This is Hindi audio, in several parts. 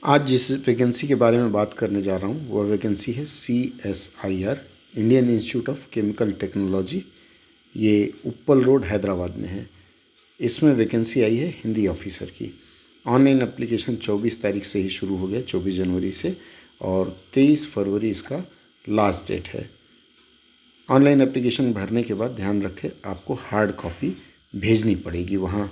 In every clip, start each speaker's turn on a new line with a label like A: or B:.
A: आज जिस वैकेंसी के बारे में बात करने जा रहा हूँ वह वैकेंसी है CSIR Indian institute of chemical technology. ये उप्पल रोड हैदराबाद में है। इसमें वैकेंसी आई है हिंदी ऑफिसर की। ऑनलाइन एप्लीकेशन 24 तारीख से ही शुरू हो गया, 24 जनवरी से, और 23 फरवरी इसका लास्ट डेट है। ऑनलाइन एप्लीकेशन भरने के बाद ध्यान रखें, आपको हार्ड कॉपी भेजनी पड़ेगी वहाँ।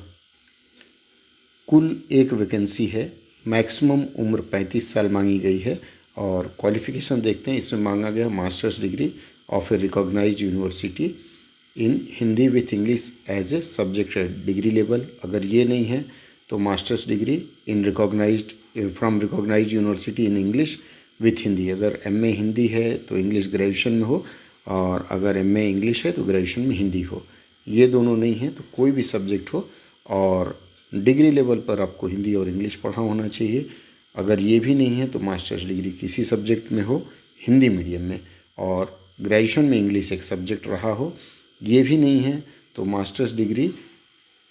A: कुल एक वैकेंसी है। मैक्सिमम उम्र 35 साल मांगी गई है और क्वालिफ़िकेशन देखते हैं। इसमें मांगा गया masters degree of a recognised university in Hindi with English as a subject degree level. अगर ये नहीं है तो masters degree in recognised from recognised university in English with Hindi. अगर MA हिंदी है तो इंग्लिश ग्रेजुएशन में हो, और अगर MA इंग्लिश है तो ग्रेजुएशन में हिंदी हो। ये दोनों नहीं है तो कोई भी सब्जेक्ट हो, और डिग्री लेवल पर आपको हिंदी और इंग्लिश पढ़ा होना चाहिए। अगर ये भी नहीं है तो मास्टर्स डिग्री किसी सब्जेक्ट में हो हिंदी मीडियम में, और ग्रेजुएशन में इंग्लिश एक सब्जेक्ट रहा हो। ये भी नहीं है तो मास्टर्स डिग्री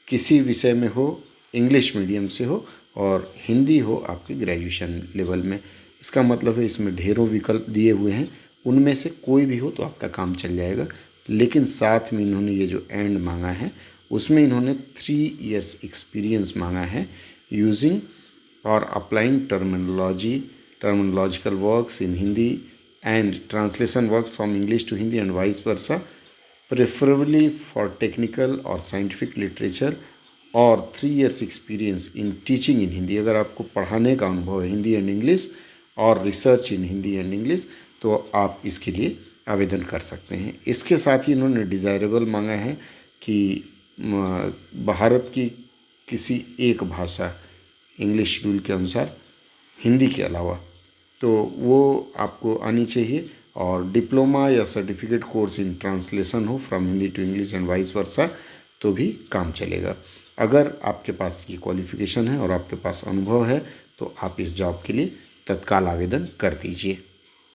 A: किसी विषय में हो, इंग्लिश मीडियम से हो, और हिंदी हो आपके ग्रेजुएशन लेवल में। इसका मतलब है इसमें ढेरों विकल्प दिए हुए हैं, उनमें से कोई भी हो तो आपका काम चल जाएगा। लेकिन साथ में इन्होंने ये जो एंड मांगा है उसमें इन्होंने 3 इयर्स एक्सपीरियंस मांगा है यूजिंग और applying terminological works in Hindi and translation work from English to Hindi and vice versa, preferably for technical और साइंटिफिक लिटरेचर, और 3 years experience in teaching in Hindi. अगर आपको पढ़ाने का अनुभव है हिंदी एंड इंग्लिश और research in Hindi and English तो आप इसके लिए आवेदन कर सकते हैं। इसके साथ ही इन्होंने डिज़ायरेबल मांगा है कि भारत की किसी एक भाषा इंग्लिश शेड्यूल के अनुसार हिंदी के अलावा तो वो आपको आनी चाहिए, और डिप्लोमा या सर्टिफिकेट कोर्स इन ट्रांसलेशन हो from Hindi to English and vice versa तो भी काम चलेगा। अगर आपके पास ये क्वालिफ़िकेशन है और आपके पास अनुभव है तो आप इस जॉब के लिए तत्काल आवेदन कर दीजिए।